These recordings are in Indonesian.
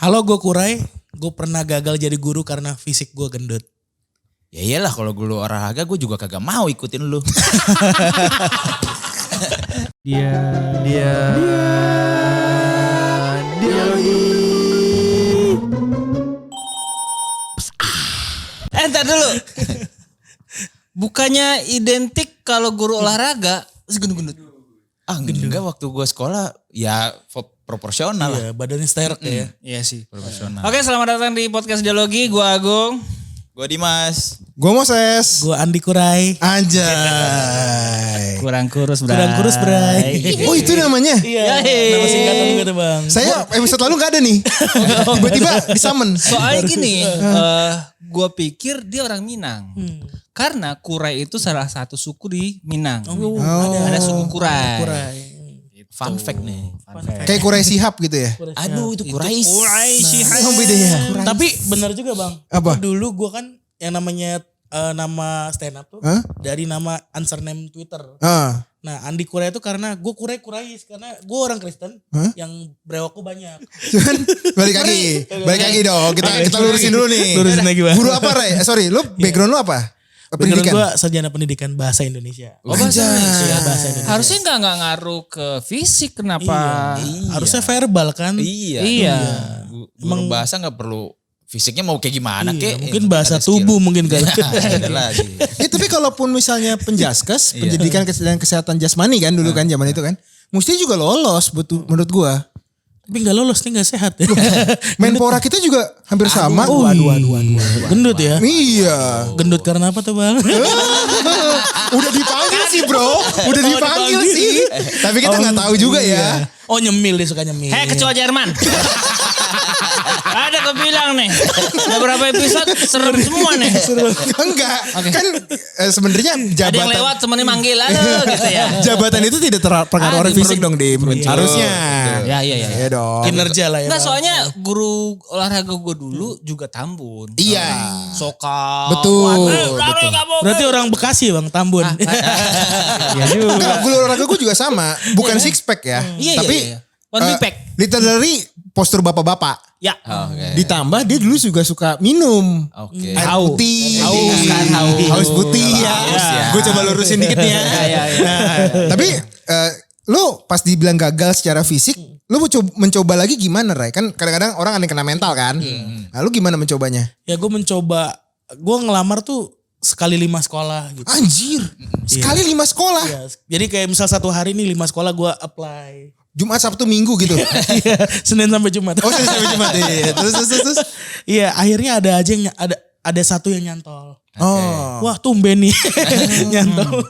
Halo, gue Kurai. Gue pernah gagal jadi guru karena fisik gue gendut. Ya iyalah kalau guru olahraga gue juga kagak mau ikutin lu. Entar dulu. Bukannya identik kalau guru olahraga gendut-gendut. Enggak, waktu gue sekolah ya proporsional lah. Iya, badannya sterek ya. Iya sih. Proporsional. Oke, selamat datang di podcast Dialogi. Gua Agung. Gue Dimas. Gue Moses. Gue Andi Kurai. Anjay. Kurang kurus, Bray. Kurang kurus, Bray. Oh itu namanya? Iya, nama singkatan gue tuh bang. Saya episode lalu gak ada nih. Tiba-tiba disummon. Soalnya gini, gue pikir dia orang Minang. Karena Kurai itu salah satu suku di Minang. Ada suku Kurai. Kurai. Fun fact nih. Kayak Kurai Sihab gitu ya? Aduh itu Kurais. Oh bedanya. Tapi benar juga bang. Apa? Dulu gue kan yang namanya nama stand up tuh dari nama answer name Twitter. Ah. Nah Andi Kurai itu karena gue Kurais karena gue orang Kristen yang brewokku banyak. Cuman balik lagi dong. Kita lurusin dulu nih. Lurusin lagi bang. Guru apa Ray? Sorry, lu background lu apa? Background Pendidikan. gue sarjana pendidikan bahasa Indonesia. Oh, bahasa Indonesia. Iya, bahasa Indonesia. Harusnya nggak ngaruh ke fisik, kenapa? Iya. Harusnya verbal kan. Iya. Guru bahasa gak perlu fisiknya mau kayak gimana Iya, kek. mungkin bahasa tubuh mungkin kan. Ada lagi. Tapi kalaupun misalnya penjaskes, pendidikan dan kesehatan jasmani kan dulu kan zaman itu kan. Mesti juga lolos menurut gua. Tapi gak lolos nih gak sehat ya. Menpora kita juga hampir sama. Aduh. Gendut ya. Iya. Gendut karena apa tuh bang? Udah dipanggil sih bro. Udah dipanggil sih. Tapi kita gak tahu juga ya. Oh nyemil dia suka nyemil. Hei ketua Jerman. Ada kebilang nih. Udah berapa episode serem semua nih. Enggak. Kan sebenarnya Ada yang jabatan lewat temennya manggil. Aduh gitu ya. jabatan itu tidak terpengaruh oleh fisik dong Dim. Harusnya. Ya. Iya dong. Kinerja lah ya. Enggak, Bang. soalnya guru olahraga gue dulu juga Tambun. Iya. Soka. Betul. Berarti orang Bekasi bang, Tambun. Ya juga. Enggak, guru olahraga gue juga sama. Bukan six pack ya. Iya, Tapi iya. One pack. literally postur bapak-bapak. Ya. Oke. Ditambah dia dulu juga suka minum. Oke. Air putih. Haus putih ya. Gue coba lurusin dikit nih ya. Tapi lu pas dibilang gagal secara fisik, lu mencoba lagi gimana Ray? Kan kadang-kadang orang ada yang kena mental kan. Nah, lu gimana mencobanya? Ya gue mencoba, gue ngelamar tuh sekali 5 sekolah gitu. Anjir. Sekali 5 sekolah. Iya, jadi kayak misal satu hari nih 5 sekolah gue apply. Jumat, Sabtu, Minggu gitu. Iya, Senin sampai Jumat. Oh, sampai Jumat. Iya. Terus. Iya, akhirnya ada aja yang ada satu yang nyantol. Oh. Wah, tumben nih nyantol.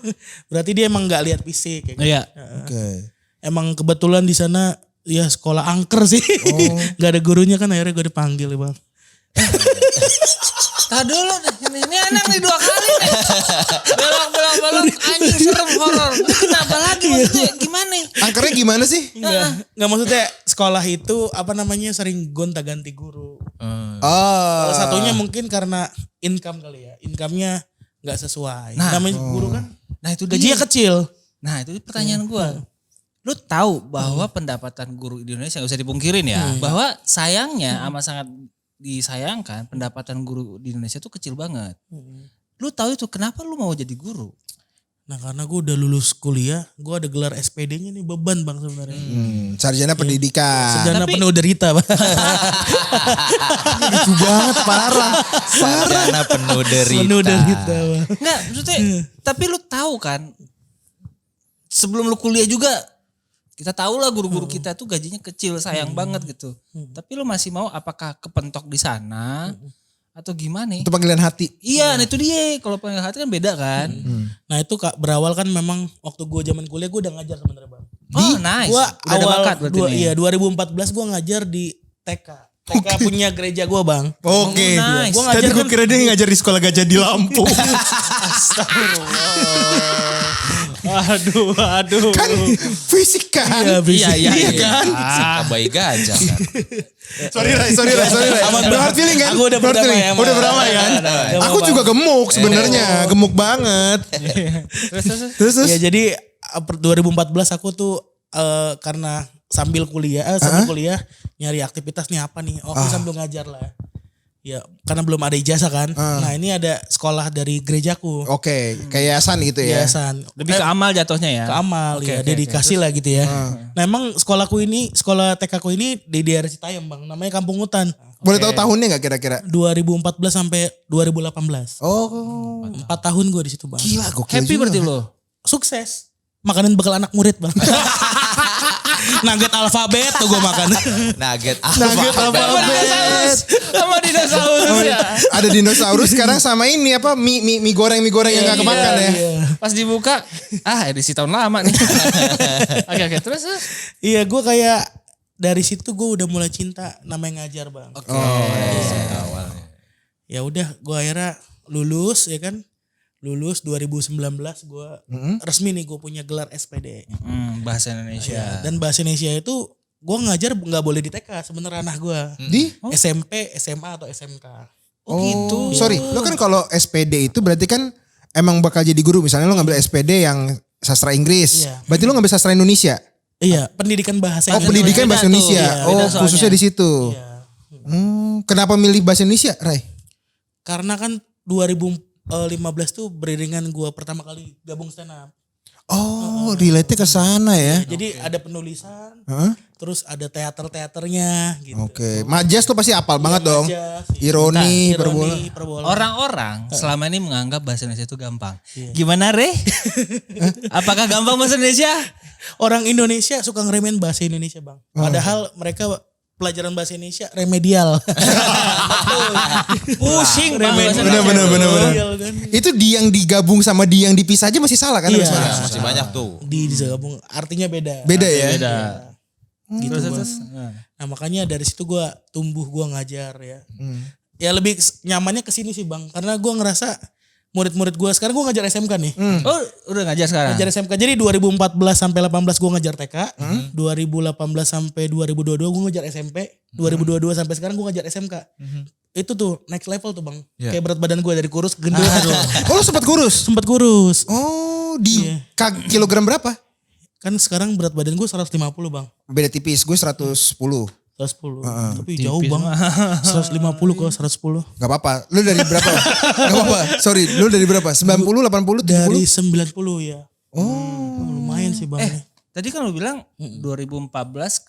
Berarti dia emang nggak lihat fisik. Kayak gitu. Iya. Oke. Emang kebetulan di sana ya sekolah angker sih. Gak ada gurunya kan akhirnya gue dipanggil ya bang. Tahan dulu deh. Ini anak nih 2 kali nih. Belok. Anjing serem horor. Kenapa lagi maksudnya? Gimana nih? Angkernya gimana sih? Nggak maksudnya sekolah itu apa namanya sering gonta-ganti guru. Oh. Salah satunya mungkin karena income kali ya. Income-nya nggak sesuai. Namanya guru kan Nah itu gajinya kecil. Nah itu pertanyaan gue. Lu tahu bahwa pendapatan guru di Indonesia gak usah dipungkirin ya. Bahwa sayangnya amat sangat disayangkan pendapatan guru di Indonesia tuh kecil banget. Lu tahu itu kenapa lu mau jadi guru? Nah karena gue udah lulus kuliah, gue ada gelar SPD-nya nih beban bang sebenarnya. Sarjana pendidikan. Sarjana Tapi- penuh derita bang. Lucu banget parah. Sarjana penuh derita. Penuh derita bang. Enggak maksudnya. Tapi lu tahu kan. Sebelum lu kuliah juga. Kita tahu lah guru-guru kita tuh gajinya kecil, sayang banget gitu. Tapi lu masih mau apakah kepentok di sana atau gimana? Itu panggilan hati. Iya, nah itu dia. Kalau panggilan hati kan beda kan. Nah itu kak berawal kan memang waktu gue zaman kuliah gue udah ngajar sebenarnya bang. Oh nice. Gue Udah ada bakat berarti nih. Iya 2014 gue ngajar di TK. TK punya gereja gue bang. Oke. nice. Gua ngajar Tadi gue kan- kira dia ngajar di sekolah gajah di Lampung. Aduh. Kan fisika. Iya kan? Suka bayi gajah kan. Sorry Ray. Hard feeling kan? Aku udah Hard berdamai feeling. ya, Udah Mas. berdamai kan? Udah Aku mau, juga gemuk sebenarnya. Gemuk banget. Terus. Ya jadi 2014 aku tuh karena sambil kuliah nyari aktivitas nih apa nih. Oh, sambil ngajar lah. Ya, karena belum ada ijazah kan. Nah, ini ada sekolah dari gerejaku. Oke, kayak yayasan gitu ya. Yayasan. Lebih ke amal jatuhnya ya. Ke amal Oke, ya, oke, dedikasi lah gitu ya. Nah, emang sekolah TK ku ini di daerah Citayam, Bang. Namanya Kampung Hutan. Boleh tahu tahunnya gak kira-kira? 2014 sampai 2018. Oh, 4 tahun gue di situ, Bang. gila gokil Happy juga. berarti lo. Sukses. Makanan bekal anak murid, Bang. Nugget alfabet tuh gue makan. Nugget alfabet. Sama dinosaurus ya. Ada dinosaurus sekarang sama ini apa mie goreng yang gak kemakan ya. Pas dibuka, edisi tahun lama nih. Oke, terus. Iya, gue kayak dari situ gue udah mulai cinta namanya ngajar, Bang. Oke. awalnya. Ya udah, gue akhirnya lulus ya kan. Lulus 2019 gue resmi nih gue punya gelar SPD. Bahasa Indonesia. Dan bahasa Indonesia itu gue ngajar nggak boleh di TK sebenarnya ranah gue. Di? SMP, SMA atau SMK. Oh gitu. Sorry, lo kan kalau SPD itu berarti kan emang bakal jadi guru. Misalnya lo ngambil SPD yang sastra Inggris. Iya. Berarti lo ngambil sastra Indonesia. Iya, pendidikan bahasa Oh, pendidikan bahasa Beda tuh. Indonesia. Iya, Oh, beda soalnya. khususnya di situ. Iya. Kenapa milih bahasa Indonesia, Ray? Karena kan 2015 tuh beriringan gue pertama kali gabung stand up. Oh, relate ke sana ya. Jadi ada penulisan, Hah? terus ada teaternya gitu. Oke, Majas tuh pasti apal banget dong. Majas, Ironi, ironi, perbola. Orang-orang selama ini menganggap bahasa Indonesia itu gampang. Gimana, Re? Apakah gampang bahasa Indonesia? Orang Indonesia suka ngeremehin bahasa Indonesia, Bang. Padahal mereka pelajaran bahasa Indonesia remedial. Pusing Bang, bahasa Bener. Remedial kan. Itu di yang digabung sama di yang dipisah aja masih salah kan? Iya. harusnya? Masih banyak tuh. Digabung artinya beda. Beda ya? Beda. Gitu, Bang. Nah, makanya dari situ gue ngajar ya. Ya lebih nyamannya ke sini sih, Bang. Karena gue ngerasa murid-murid gue sekarang gue ngajar SMK nih. Oh, udah ngajar sekarang? Ngajar SMK. Jadi 2014 sampai 18 gue ngajar TK. 2018 sampai 2022 gue ngajar SMP. 2022 sampai sekarang gue ngajar SMK. Itu tuh next level tuh, Bang. Iya. Kayak berat badan gue dari kurus gendut. Oh, lo sempat kurus? Sempet kurus. Oh, di kilogram berapa? Kan sekarang berat badan gue 150, Bang. Beda tipis, gue 110. 110. Tapi jauh, Bang. 150 ke 110. Gak apa-apa. Lu dari berapa? Gak apa-apa. Sorry, lu dari berapa? 90, 80, 70? Dari 90 ya. Oh. Lumayan sih, Bang. Tadi kan lu bilang 2014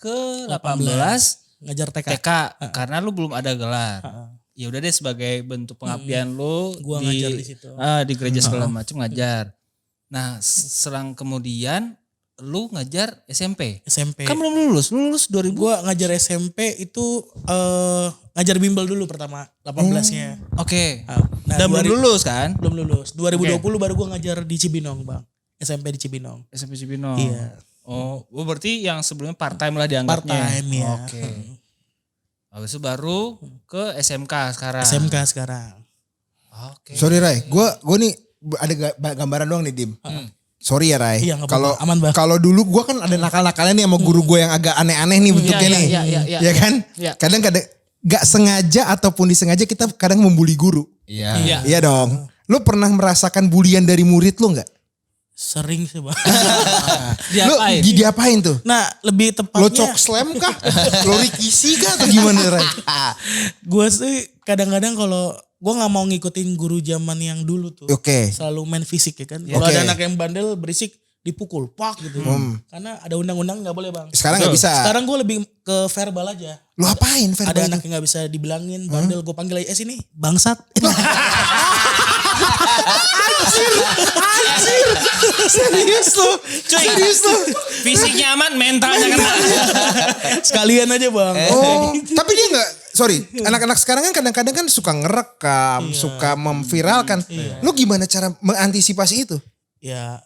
ke 18 Ngajar TK. TK karena lu belum ada gelar. Ya udah deh sebagai bentuk pengabdian lu Gua ngajar di situ. Di gereja segala macam ngajar. Nah, selang kemudian lu ngajar SMP. SMP. Kan belum lulus. Lu lulus 2000. Gua ngajar SMP itu ngajar bimbel dulu pertama 18-nya. Oke. Nah, Dan belum lulus kan? Belum lulus. 2020 baru gua ngajar di Cibinong, Bang. SMP di Cibinong. SMP Cibinong. Iya. Oh, berarti yang sebelumnya part time lah dianggapnya. Part time ya. Oke. Habis itu baru ke SMK sekarang. SMK sekarang. Oke. Sorry Ray, gue nih ada gambaran doang nih Dim. Sorry ya Ray. Iya, nggak Kalau apa-apa. Aman, Bang. kalau dulu gue kan ada nakal-nakalnya nih sama guru gue yang agak aneh-aneh nih bentuknya nih. iya. Ya kan? Iya. Kadang-kadang gak sengaja ataupun disengaja kita kadang membuli guru. Iya. Iya dong. Lu pernah merasakan bulian dari murid lu gak? Sering sih, Bang. Lu Diapain? diapain tuh? Nah, lebih Lo tepatnya cok slam kah? Lo rikisi kah atau gimana Ray? gue sih kadang-kadang kalau gue nggak mau ngikutin guru zaman yang dulu tuh. Oke. Selalu main fisik ya kan. Kalau Oke. ada anak yang bandel berisik dipukul, pak gitu. Karena ada undang-undang nggak boleh, Bang. Sekarang gak bisa. Sekarang gue lebih ke verbal aja. Lu apain Ada verbal? anak yang nggak bisa dibilangin bandel, gue panggil aja sini bangsat. Serius lu? Serius lu? Fisiknya aman, mentalnya kena. Sekalian aja, Bang. Oh, tapi dia nggak, sorry, anak-anak sekarang kan kadang-kadang kan suka ngerekam, suka memviralkan. Lu gimana cara mengantisipasi itu? Ya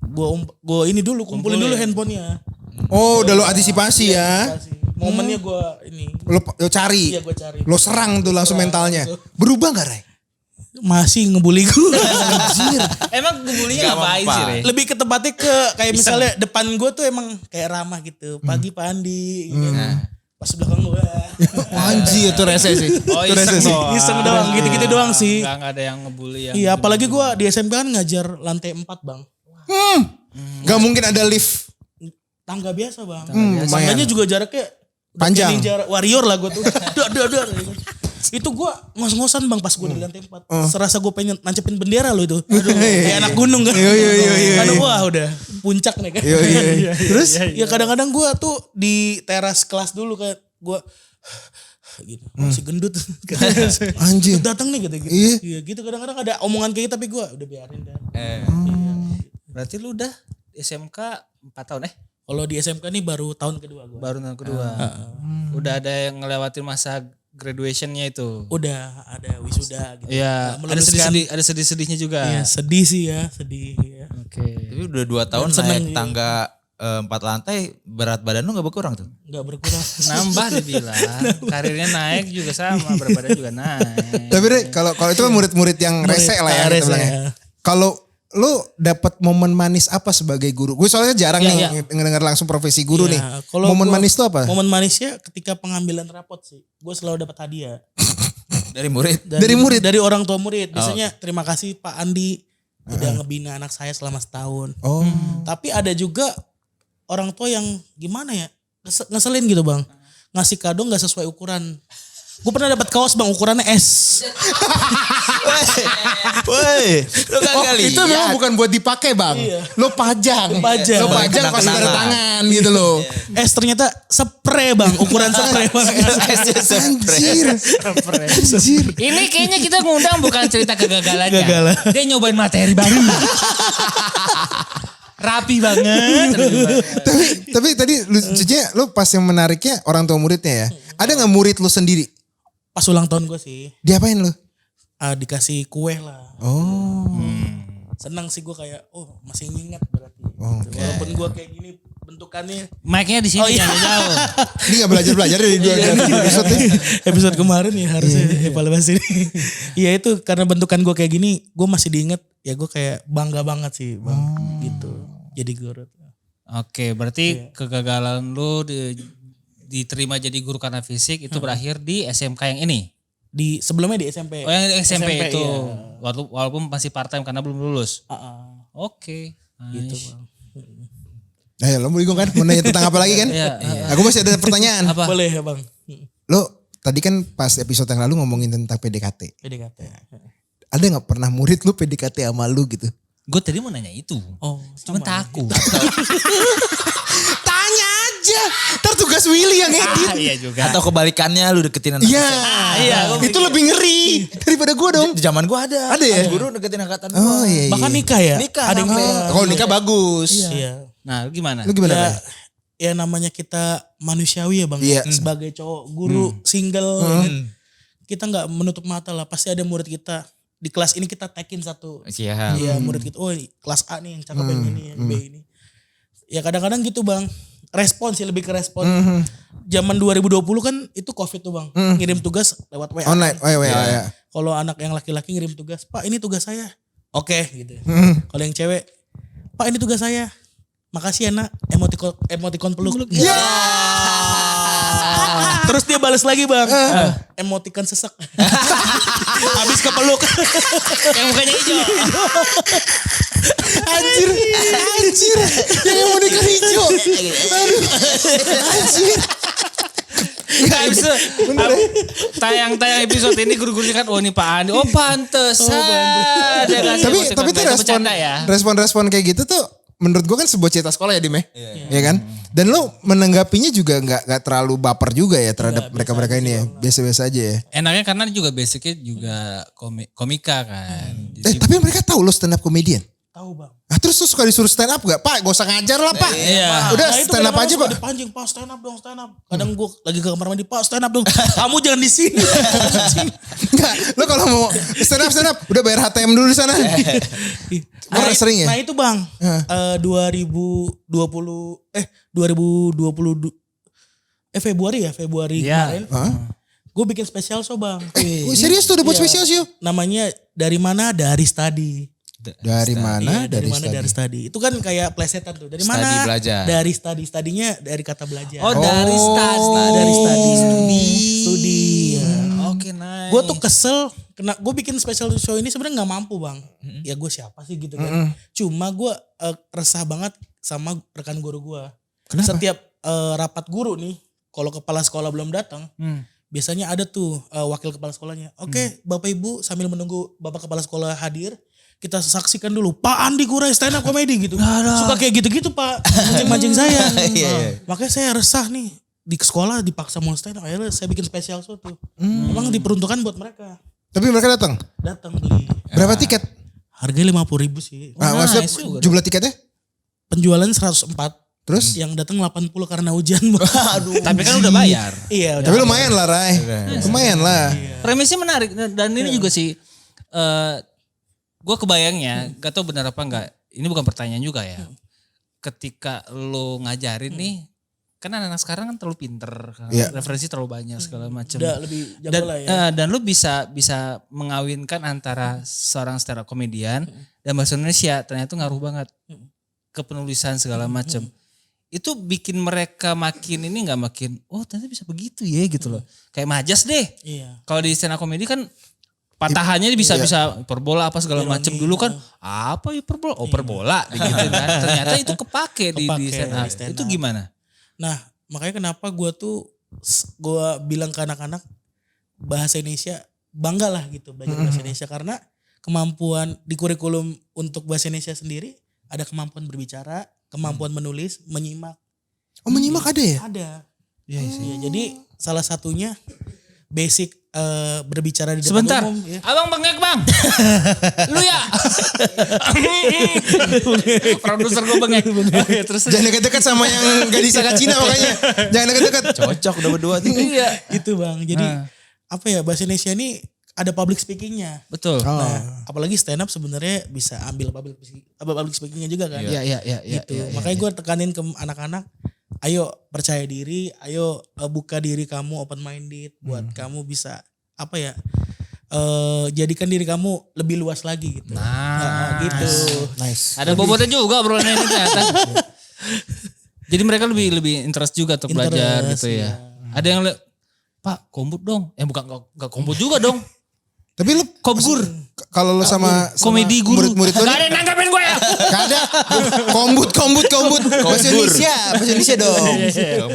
gue ini dulu kumpulin dulu handphonenya. Oh, udah lo antisipasi ya? Momennya gue ini. Lo cari, Iya, gue cari. lo serang tuh langsung mentalnya. Berubah nggak Ray? Masih ngebully gue. Emang ngebulinya Gak ngapain mempan. sih, Re? Lebih ke tempatnya ke kayak misalnya depan gue tuh emang kayak ramah gitu. Pagi Pak Andi gitu. Pas belakang gue. Anjir itu rese sih. Oh, Itu rese iseng sih. doang. Iseng doang, gitu-gitu doang sih. Enggak ada yang ngebully yang. Iya, apalagi gue di SMK kan ngajar lantai 4, Bang. Gak mungkin ada lift. Tangga biasa bang. lumayan. Tangganya juga jaraknya udah Panjang. kayak ninja warrior lah gue tuh. Dar. Itu gue ngos-ngosan bang pas gue di lantai 4. Serasa gue pengen nancepin bendera lo itu. Aduh, kayak anak gunung kan. Aduh wah udah puncak nih kan. Terus? Ya kadang-kadang gue tuh di teras kelas dulu kayak gue gitu. Masih gendut. Anjir. Datang nih gitu. Iya. Iya gitu kadang-kadang ada omongan kayak gitu tapi gue udah biarin dah. Berarti lu udah SMK 4 tahun Kalau di SMK nih baru tahun kedua gue. Baru tahun kedua. Udah ada yang ngelewatin masa graduationnya itu. Udah ada wisuda gitu. Iya, ada sedih-sedihnya juga. Iya sedih sih ya, sedih ya. Oke. Tapi udah 2 tahun seneng, naik tangga 4 lantai, berat badan lu gak berkurang tuh? Gak berkurang. Nambah dibilang. Karirnya naik juga sama, berat badan juga naik. Tapi Re, kalau itu kan murid-murid yang rese lah ya. rese, kita bilangnya. ya. Kalau lu dapat momen manis apa sebagai guru? Gue soalnya jarang nih ngedengar langsung profesi guru Iya, nih. kalau Momen gua- manis itu apa? Momen manisnya ketika pengambilan rapot sih. Gue selalu dapat hadiah. Dari murid? Dari murid? Dari orang tua murid. Biasanya terima kasih Pak Andi. Udah ngebina anak saya selama setahun. Oh. Tapi ada juga orang tua yang gimana ya. Ngeselin gitu bang. Ngasih kado gak sesuai ukuran. Gue pernah dapat kaos bang ukurannya S. Woi, lu Oh, itu memang bukan buat dipakai bang. Iya. Lo pajang. Pajang. Lo pajang pas ada tangan gitu loh. S ternyata spray bang. Ukuran spray bang. Anjir. Anjir. Ini kayaknya kita ngundang bukan cerita kegagalannya. Gagalan. Dia nyobain materi baru. Rapi banget. Tapi tadi lucunya lo pas yang menariknya orang tua muridnya ya. Ada gak murid lo sendiri? Pas ulang tahun gue sih. Diapain lo? Dikasih kue lah. Oh. Senang sih gue kayak masih ingat berarti. Walaupun gue kayak gini bentukannya. Mic-nya di sini jangan jauh. Ini gak belajar-belajar dari dua episode nih. Episode kemarin ya harusnya evaluasi ini. Iya itu karena bentukan gue kayak gini gue masih diinget. Ya gue kayak bangga banget sih bang. Gitu. Jadi guru. Oke, berarti kegagalan lu diterima jadi guru karena fisik itu berakhir di SMK yang ini. Sebelumnya di SMP. Oh yang SMP itu. iya. Walaupun masih part time karena belum lulus. Oke. Gitu Nice. bang. Ayo lo mau kan? Mau nanya tentang apa lagi kan? Iya. Aku masih ada pertanyaan. Apa? Boleh ya bang. Lo tadi kan pas episode yang lalu ngomongin tentang PDKT. PDKT. Ada gak pernah murid lu PDKT sama lu gitu? Gue tadi mau nanya itu. Oh, Cuman takut. Tanya aja. Ntar tugas Willy yang edit. Iya juga. Atau kebalikannya lu deketin anak Iya. iya, Itu lebih ngeri daripada gue dong. Di zaman gua ada. Ada ya? Guru deketin angkatan Oh gua. iya. Bahkan nikah ya. Nikah Ada yang sampai. nikah. Kalau nikah bagus. Iya. Nah, lu gimana? Lu gimana? Ya, Ray? ya namanya kita manusiawi ya bang. Iya. Sebagai cowok guru single. ya kan. Kita nggak menutup mata lah. Pasti ada murid kita. Di kelas ini kita tekin satu. Siap. Iya murid kita. Oh ini kelas A nih yang cakep yang ini. Yang B ini. Ya kadang-kadang gitu bang. Respon sih lebih ke respon. Zaman 2020 kan itu COVID tuh bang. Ngirim tugas lewat WA. Online. Oh iya. Iya. Kalau anak yang laki-laki ngirim tugas. Pak ini tugas saya. Oke gitu. Kalau yang cewek. Pak ini tugas saya. Makasih ya nak. Emoticon peluk. Ya. Terus dia balas lagi bang. Emoticon sesek. Habis kepeluk. Yang mukanya hijau. Anjir. Yang mau nikah hijau. Aduh. Anjir. Tayang episode ini guru-gurunya kan ini Pak Andi. Oh pantesan. Tapi itu respon kayak gitu tuh menurut gue kan sebuah cita sekolah ya Dim ya. Iya kan? Dan lo menanggapinya juga gak terlalu baper juga ya terhadap mereka-mereka ini ya. Biasa-biasa aja ya. Enaknya karena juga basicnya juga komika kan. Tapi mereka tahu lo stand up comedian. Tahu bang. Ah terus lo suka disuruh stand up gak? Pak gak usah ngajar lah pak. Iya. Udah Nah, itu stand up kadang-kadang aja suka pak. Dipancing pak stand up dong stand up. Kadang gue lagi ke kamar mandi pak stand up dong. Kamu jangan di sini. Enggak, lo kalau mau stand up udah bayar HTM dulu di sana. Orang sering ya? Nah itu bang. 2020 Februari Iya. kemarin. Gue bikin spesial show bang. Oh, serius tuh udah buat Iya. spesial sih? Namanya dari mana dari study. Dari mana? Iya, dari mana dari study. Itu kan kayak plesetan tuh. Dari Study mana? belajar. Dari study. Studinya dari kata belajar. Oh dari study. Dari studi. Ya. Oke nice. Gue tuh kesel. Gue bikin special show ini sebenarnya nggak mampu bang. Ya gue siapa sih gitu kan. Cuma gue resah banget sama rekan guru gue. Setiap rapat guru nih, kalau kepala sekolah belum datang, biasanya ada tuh wakil kepala sekolahnya. Oke, Bapak Ibu sambil menunggu Bapak kepala sekolah hadir, kita saksikan dulu Pak Andi Kurai stand up comedy gitu. Suka kayak gitu-gitu Pak, mancing-mancing saya. Makanya saya resah nih, di sekolah dipaksa mau stand up, akhirnya saya bikin spesial show tuh. Emang diperuntukkan buat mereka. Tapi mereka datang. Datang beli. Berapa tiket? Harganya 50.000 sih. Maksudnya jumlah tiketnya? Penjualan 104. Terus? Yang datang 80 karena hujan. Aduh. Tapi kan udah bayar. Iya. Tapi lumayan lah Ray. Lumayan lah. Premisnya menarik dan ini juga sih. Gue kebayangnya, gak tau benar apa enggak. Ini bukan pertanyaan juga ya. Ketika lo ngajarin nih, kan anak-anak sekarang kan terlalu pinter, referensi terlalu banyak segala macam. Udah lebih jago lah ya. Dan lo bisa mengawinkan antara seorang stand up komedian dan bahasa Indonesia, ternyata itu ngaruh banget ke penulisan segala macam. Itu bikin mereka makin ini nggak makin, oh ternyata bisa begitu ya gitu loh. Kayak Majas deh. Iya. Kalau di stand up komedi kan patahannya bisa hiperbola apa segala macam. Dulu kan apa hiperbola? Oh perbola gitu kan. Ternyata itu kepake di stand up. Itu gimana? Nah makanya kenapa gue bilang ke anak-anak bahasa Indonesia bangga lah gitu belajar bahasa Indonesia, karena kemampuan di kurikulum untuk bahasa Indonesia sendiri ada kemampuan berbicara, kemampuan menulis, menyimak. Oh menyimak ada ya? Ada. Iya, jadi salah satunya basic berbicara di depan Sebentar, umum. Ya. abang bengek bang. Lu ya. Produser gue bengek. Terus Jangan dekat-dekat sama yang gadis akad Cina makanya. Jangan dekat-dekat. Cocok udah berdua tuh. iya. Gitu bang, jadi apa ya, bahasa Indonesia ini ada public speakingnya. Betul. Nah, apalagi stand up sebenarnya bisa ambil public speakingnya juga kan. Iya. Gitu. Makanya gue tekanin ke anak-anak, ayo percaya diri, ayo buka diri kamu, open minded, buat kamu bisa apa ya, jadikan diri kamu lebih luas lagi gitu. Nah, gitu. Nice. Ada bobotnya juga obrolan ini ternyata. Jadi mereka lebih interest juga untuk belajar gitu ya. Ada yang Pak kombut dong. Bukan enggak kombut juga dong. Tapi lu Kobgur. kalau lu sama Komedi guru. murid-murid lu Gak ada yang nanggapin gue ya. Gak ada. Kombut. Bahasa Indonesia dong.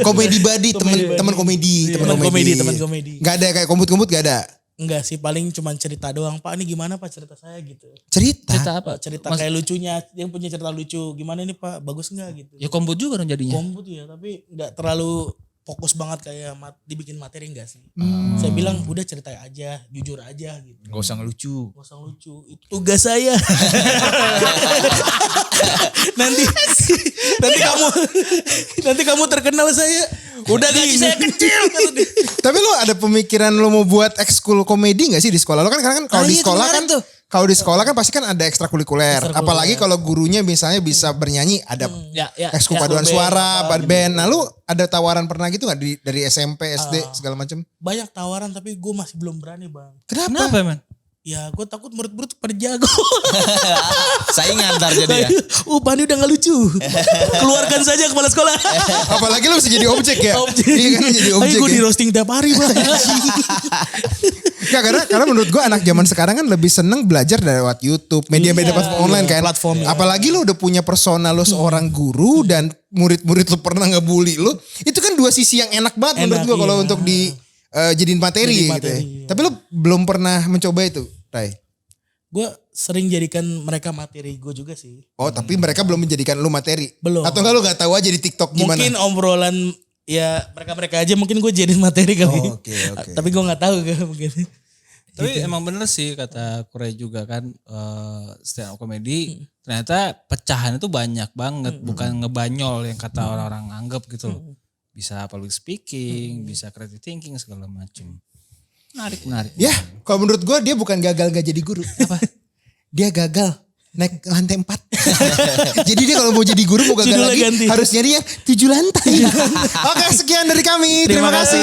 Komedi buddy, teman komedi. Gak ada kayak kombut gak ada. Enggak sih, paling cuma cerita doang. Pak ini gimana Pak cerita saya gitu. Cerita apa? Cerita kayak lucunya, yang punya cerita lucu. Gimana ini Pak, bagus enggak gitu. Ya kombut juga dong jadinya. Kombut ya, tapi enggak terlalu fokus banget kayak dibikin materi, enggak sih. Saya bilang udah cerita aja, jujur aja gitu. Gak usah ngelucu. Gak usah lucu, itu tugas saya. nanti kamu terkenal saya. Udah gaji saya kecil. Tapi lu ada pemikiran lu mau buat ekskul komedi gak sih di sekolah? Lu kan karena kalau di sekolah kan kalau di sekolah kan pasti kan ada ekstrakurikuler. Apalagi kalau gurunya misalnya bisa bernyanyi, ada ekskul paduan suara, band. Nah lu ada tawaran pernah gitu gak dari SMP, SD segala macam? Banyak tawaran tapi gue masih belum berani bang. Kenapa man? Ya gue takut murid-murid pada jago. Saingan ntar jadi ya. Bani udah gak lucu. Keluarkan saja kepala sekolah. Apalagi lu bisa jadi objek ya. Iya kan jadi objek. Gue di roasting tiap hari bang. Karena menurut gue anak zaman sekarang kan lebih seneng belajar lewat YouTube, media-media platform online kan. Platform. Apalagi lu udah punya persona lu seorang guru dan murid-murid lu pernah ngebully lu. Itu kan dua sisi yang enak banget menurut gue kalau untuk jadiin materi gitu ya. Tapi lu belum pernah mencoba itu, Ray? Gue sering jadikan mereka materi gue juga sih. Oh tapi mereka belum menjadikan lu materi? Belum. Atau enggak lu gak tahu aja di TikTok gimana? Mungkin obrolan ya mereka aja mungkin gue jadiin materi kali. Oh, oke. Tapi gue gak tahu mungkin. Tapi emang bener sih kata Kurai juga kan, stand up comedy ternyata pecahan itu banyak banget, bukan ngebanyol yang kata orang-orang anggap gitu loh. Bisa public speaking, bisa creative thinking segala macam. Menarik. Ya, kalau menurut gue dia bukan gagal gak jadi guru. Apa? Dia gagal naik lantai 4. Jadi dia kalau mau jadi guru mau gagal lagi ganti. Harus nyari yang 7 lantai. Oke, sekian dari kami. Terima kasih.